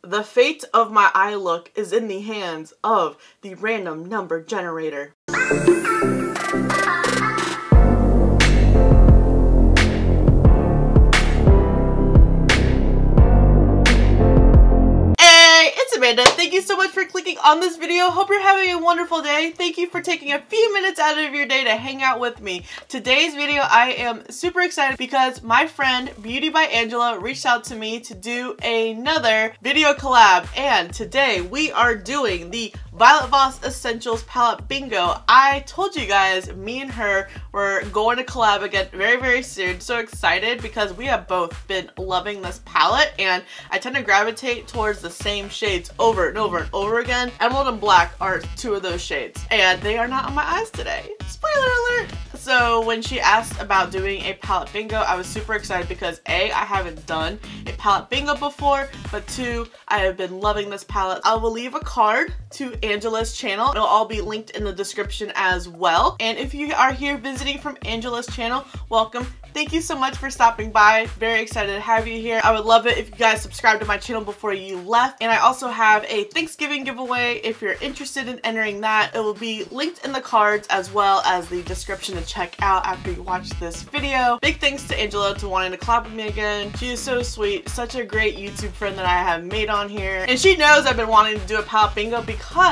The fate of my eye look is in the hands of the random number generator. Amanda, thank you so much for clicking on this video. Hope you're having a wonderful day. Thank you for taking a few minutes out of your day to hang out with me. Today's video, I am super excited because my friend Beauty by Angela reached out to me to do another video collab, and today we are doing the Violet Voss Essentials Palette Bingo. I told you guys, me and her were going to collab again very soon. So excited because we have both been loving this palette, and I tend to gravitate towards the same shades over and over and over again. Emerald and Black are two of those shades, and they are not on my eyes today. Spoiler alert! So when she asked about doing a palette bingo, I was super excited because A, I haven't done a palette bingo before, but two, I have been loving this palette. I will leave a card to Angela's channel. It'll all be linked in the description as well. And if you are here visiting from Angela's channel, welcome. Thank you so much for stopping by. Very excited to have you here. I would love it if you guys subscribe to my channel before you left. And I also have a Thanksgiving giveaway. If you're interested in entering that, it will be linked in the cards as well as the description to check out after you watch this video. Big thanks to Angela to wanting to collab with me again. She is so sweet, such a great YouTube friend that I have made on here. And she knows I've been wanting to do a palette bingo because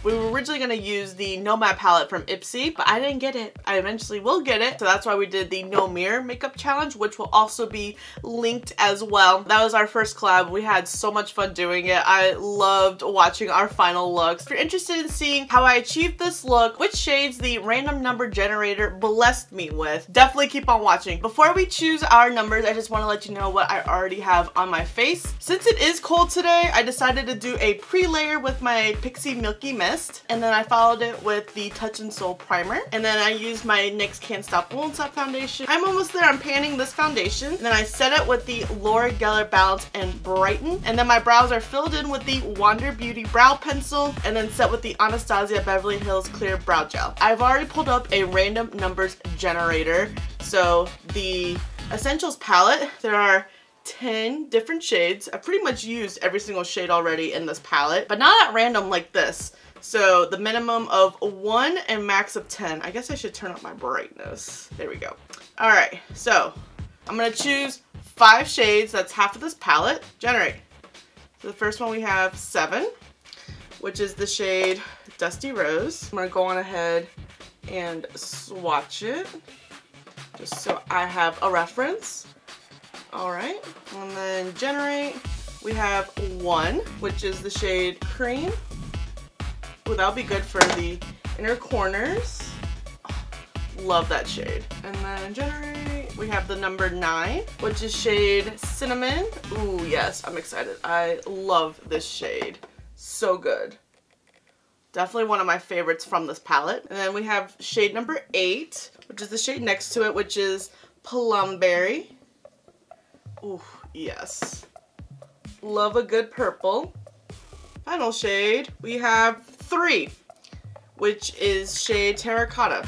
we were originally gonna use the Nomad palette from IPSY, but I didn't get it. I eventually will get it, so that's why we did the No Mirror makeup challenge, which will also be linked as well. That was our first collab. We had so much fun doing it. I loved watching our final looks. If you're interested in seeing how I achieved this look, which shades the random number generator blessed me with, definitely keep on watching. Before we choose our numbers, I just want to let you know what I already have on my face. Since it is cold today, I decided to do a pre-layer with my Pixie Milky Mist, and then I followed it with the Touch and Soul primer, and then I used my NYX Can't Stop Won't Stop foundation. I'm almost there. I'm panning this foundation, and then I set it with the Laura Geller Balance and Brighten, and then my brows are filled in with the Wander Beauty brow pencil, and then set with the Anastasia Beverly Hills Clear Brow Gel. I've already pulled up a random numbers generator. So the Essentials palette, there are 10 different shades. I've pretty much used every single shade already in this palette, but not at random like this. So the minimum of 1 and max of 10. I guess I should turn up my brightness. There we go. All right, so I'm gonna choose 5 shades. That's half of this palette. Generate. So the first one we have 7, which is the shade Dusty Rose. I'm gonna go on ahead and swatch it just so I have a reference. All right, and then generate. We have 1, which is the shade Cream. Ooh, that'll be good for the inner corners. Oh, love that shade. And then generate. We have the number 9, which is shade Cinnamon. Ooh, yes, I'm excited. I love this shade. So good. Definitely one of my favorites from this palette. And then we have shade number 8, which is the shade next to it, which is Plumberry. Ooh, yes. Love a good purple. Final shade, we have 3, which is shade Terracotta.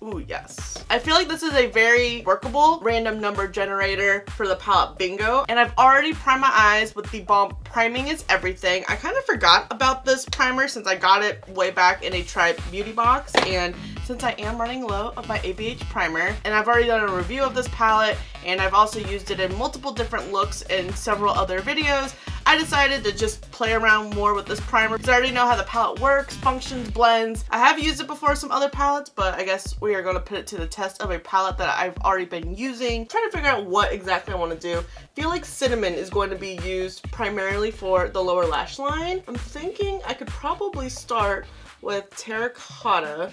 Ooh, yes. I feel like this is a very workable random number generator for the palette bingo, and I've already primed my eyes with the Balm Priming Is Everything. I kind of forgot about this primer since I got it way back in a Tribe beauty box, and since I am running low of my ABH primer, and I've already done a review of this palette, and I've also used it in multiple different looks in several other videos, I decided to just play around more with this primer because I already know how the palette works, functions, blends. I have used it before some other palettes, but I guess we are going to put it to the test of a palette that I've already been using. Trying to figure out what exactly I want to do. I feel like Cinnamon is going to be used primarily for the lower lash line. I'm thinking I could probably start with Terracotta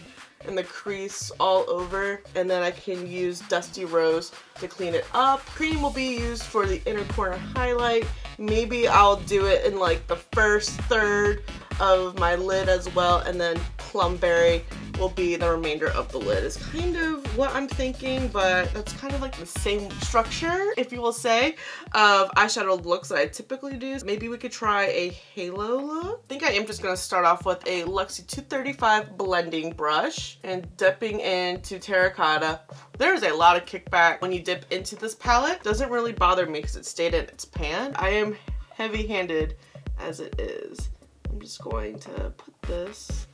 in the crease all over, and then I can use Dusty Rose to clean it up. Cream will be used for the inner corner highlight. Maybe I'll do it in like the first third of my lid as well, and then Plumberry will be the remainder of the lid. Is kind of what I'm thinking, but that's kind of like the same structure, if you will say, of eyeshadow looks that I typically do. Maybe we could try a halo look. I think I am just gonna start off with a Luxie 235 blending brush and dipping into terracotta. There's a lot of kickback when you dip into this palette. Doesn't really bother me because it stayed in its pan. I am heavy-handed as it is. I'm just going to put this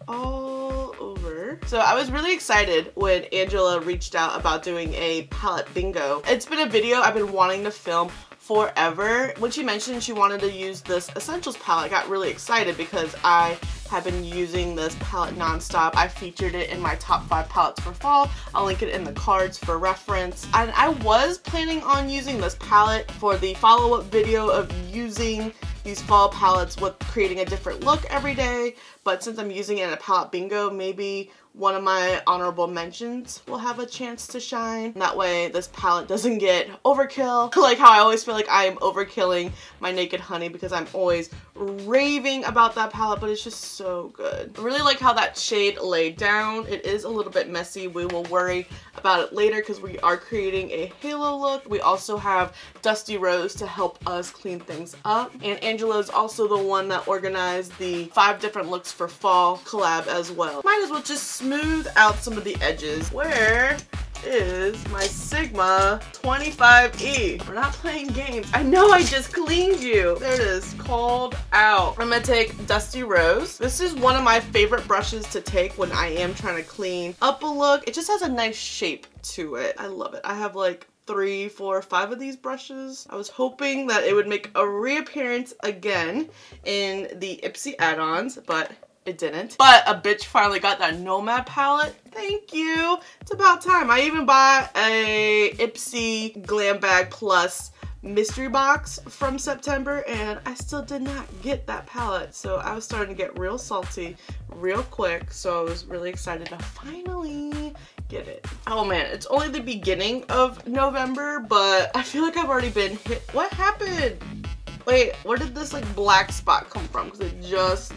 all over. So I was really excited when Angela reached out about doing a palette bingo. It's been a video I've been wanting to film forever. When she mentioned she wanted to use this Essentials palette, I got really excited because I have been using this palette nonstop. I featured it in my top 5 palettes for fall. I'll link it in the cards for reference. And I was planning on using this palette for the follow-up video of using these fall palettes with creating a different look every day, but since I'm using it in a palette bingo, maybe one of my honorable mentions will have a chance to shine. That way this palette doesn't get overkill, like how I always feel like I am overkilling my Naked Honey because I'm always raving about that palette, but it's just so good. I really like how that shade laid down. It is a little bit messy. We will worry about it later because we are creating a halo look. We also have Dusty Rose to help us clean things up. And Angela is also the one that organized the 5 different looks for fall collab as well. Might as well just smooth out some of the edges. Where is my Sigma 25E? We're not playing games. I know I just cleaned you. There it is, called out. I'm gonna take Dusty Rose. This is one of my favorite brushes to take when I am trying to clean up a look. It just has a nice shape to it. I love it. I have like 3, 4, 5 of these brushes. I was hoping that it would make a reappearance again in the IPSY add-ons, but it didn't. But a bitch finally got that Nomad palette. Thank you. It's about time. I even bought a IPSY Glam Bag Plus mystery box from September and I still did not get that palette. So I was starting to get real salty real quick. So I was really excited to finally get it. Oh man, it's only the beginning of November, but I feel like I've already been hit. What happened? Wait, where did this like black spot come from? Because it just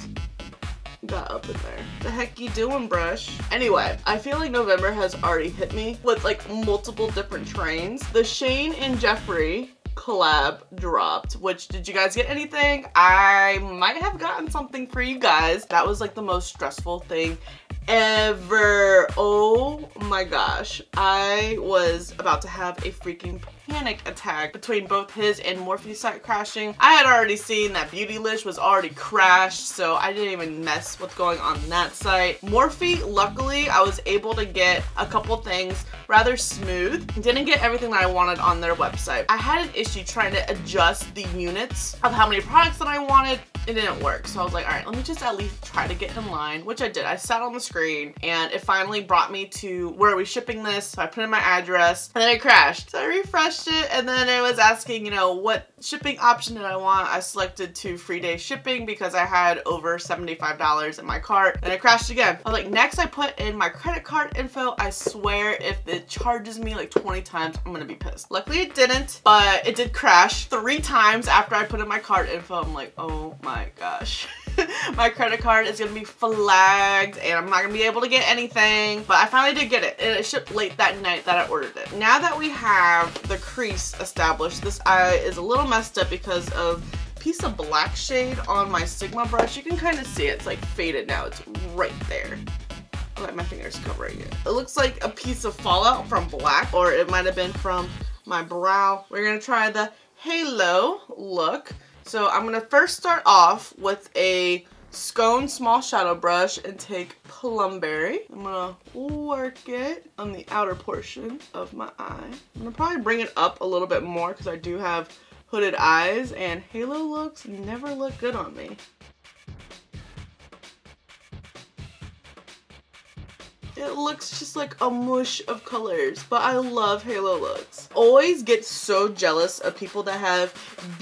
got up in there. The heck you doing, brush? Anyway, I feel like November has already hit me with like multiple different trains. The Shane and Jeffree collab dropped, which, did you guys get anything? I might have gotten something for you guys. That was like the most stressful thing ever. Oh my gosh, I was about to have a freaking panic attack between both his and Morphe's site crashing. I had already seen that Beauty List was already crashed, so I didn't even mess with going on that site. Morphe, luckily, I was able to get a couple things rather smooth. Didn't get everything that I wanted on their website. I had an issue trying to adjust the units of how many products that I wanted. It didn't work, so I was like, all right, let me just at least try to get in line, which I did. I sat on the screen and it finally brought me to where are we shipping this, so I put in my address and then it crashed. So I refreshed it and then it was asking, you know, what shipping option did I want. I selected 2 free day shipping because I had over $75 in my cart and it crashed again. I was like, next I put in my credit card info. I swear if it charges me like 20 times, I'm gonna be pissed. Luckily it didn't, but it did crash 3 times after I put in my card info. I'm like, oh my gosh. My credit card is gonna be flagged and I'm not gonna be able to get anything, but I finally did get it and it shipped late that night that I ordered it. Now that we have the crease established, this eye is a little messed up because of a piece of black shade on my Sigma brush. You can kind of see it's like faded now. It's right there. Oh, my finger's covering it. It looks like a piece of fallout from black, or it might have been from my brow. We're gonna try the halo look. So I'm gonna first start off with a Scone small shadow brush and take Plumberry. I'm gonna work it on the outer portion of my eye. I'm gonna probably bring it up a little bit more because I do have hooded eyes and halo looks never look good on me. It looks just like a mush of colors, but I love halo looks. Always get so jealous of people that have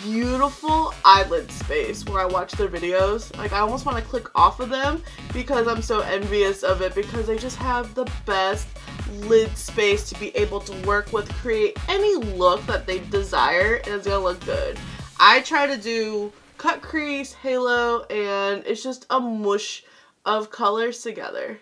beautiful eyelid space when I watch their videos. Like, I almost want to click off of them because I'm so envious of it, because they just have the best lid space to be able to work with, create any look that they desire, and it's gonna look good. I try to do cut crease, halo, and it's just a mush of colors together.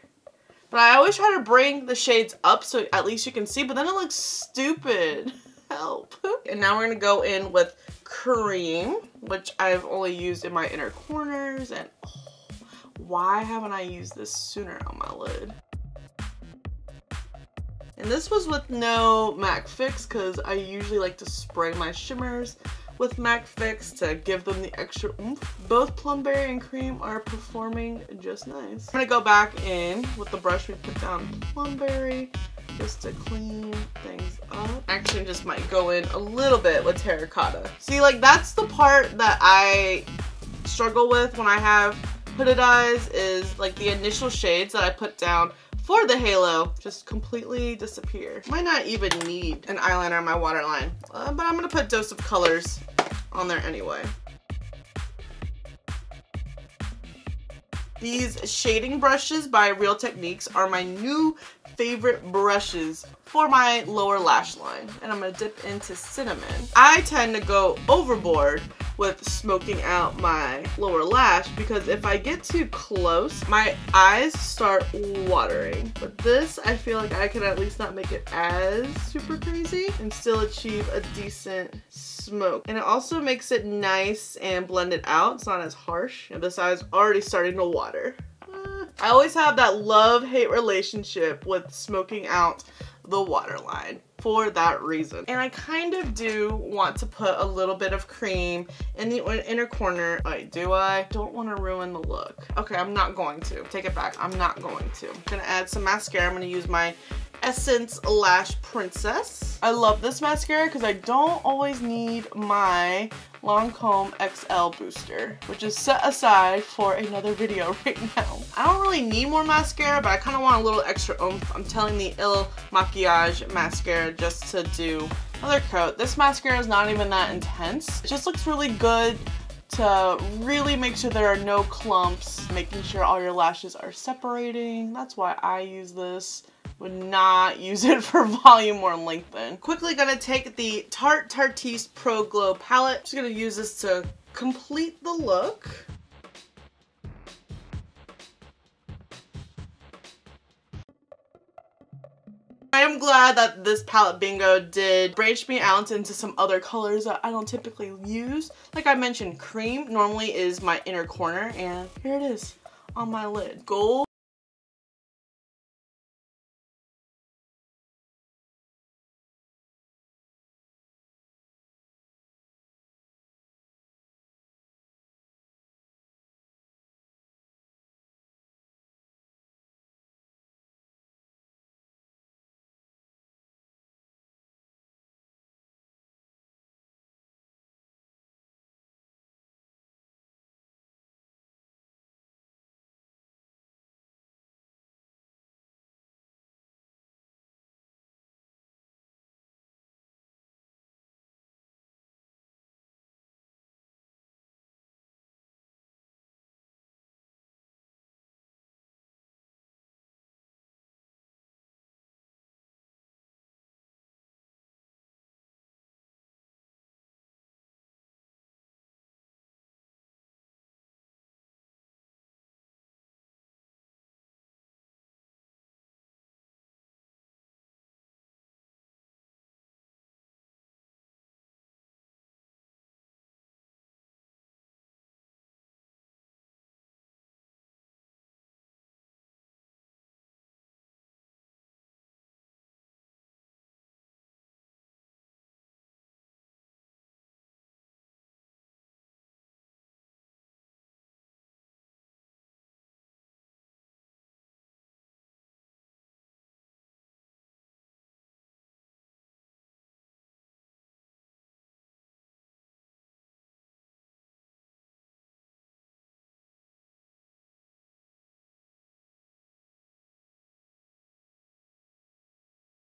But I always try to bring the shades up so at least you can see, but then it looks stupid. Help. And now we're going to go in with cream, which I've only used in my inner corners. And oh, why haven't I used this sooner on my lid? And this was with no MAC Fix because I usually like to spray my shimmers with MAC Fix to give them the extra oomph. Both Plumberry and Cream are performing just nice. I'm gonna go back in with the brush we put down Plumberry just to clean things up. Actually, just might go in a little bit with Terracotta. See, like that's the part that I struggle with when I have hooded eyes, is like the initial shades that I put down for the halo just completely disappear. Might not even need an eyeliner on my waterline, but I'm gonna put Dose of Colors on there anyway. These shading brushes by Real Techniques are my new favorite brushes for my lower lash line, and I'm gonna dip into Cinnamon. I tend to go overboard with smoking out my lower lash because if I get too close, my eyes start watering. But this, I feel like I can at least not make it as super crazy and still achieve a decent smoke. And it also makes it nice and blended out. It's not as harsh, and this eye's already starting to water. I always have that love-hate relationship with smoking out the waterline for that reason. And I kind of do want to put a little bit of cream in the inner corner. Wait, do I? Don't want to ruin the look. Okay, I'm not going to. Take it back. I'm not going to. I'm gonna add some mascara. I'm gonna use my Essence Lash Princess. I love this mascara because I don't always need my Lancome XL booster, which is set aside for another video right now. I don't really need more mascara, but I kind of want a little extra oomph. I'm telling the Il Maquillage mascara just to do another coat. This mascara is not even that intense. It just looks really good to really make sure there are no clumps, making sure all your lashes are separating. That's why I use this. Would not use it for volume or lengthen. Quickly gonna take the Tarte Tartiste Pro Glow palette. Just gonna use this to complete the look. I am glad that this palette bingo did branch me out into some other colors that I don't typically use. Like I mentioned, cream normally is my inner corner, and here it is on my lid. Gold.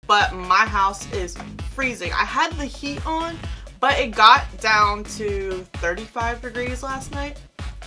But my house is freezing. I had the heat on, but it got down to 35 degrees last night.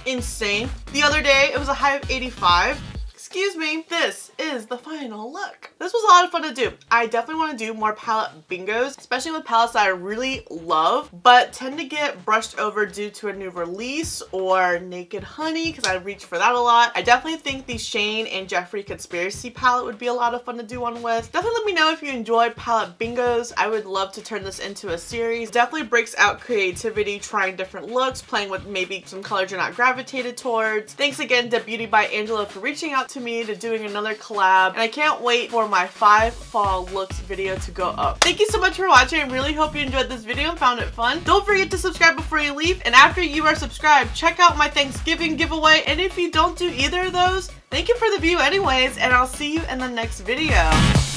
Insane. The other day, it was a high of 85. excuse me, this is the final look. This was a lot of fun to do. I definitely want to do more palette bingos, especially with palettes that I really love, but tend to get brushed over due to a new release or Naked Honey, because I reach for that a lot. I definitely think the Shane and Jeffree Conspiracy palette would be a lot of fun to do one with. Definitely let me know if you enjoy palette bingos. I would love to turn this into a series. Definitely breaks out creativity, trying different looks, playing with maybe some colors you're not gravitated towards. Thanks again to Beauty by Angela for reaching out to me, to doing another collab, and I can't wait for my 5 fall looks video to go up. Thank you so much for watching. I really hope you enjoyed this video and found it fun. Don't forget to subscribe before you leave, and after you are subscribed, check out my Thanksgiving giveaway, and if you don't do either of those, thank you for the view anyways, and I'll see you in the next video.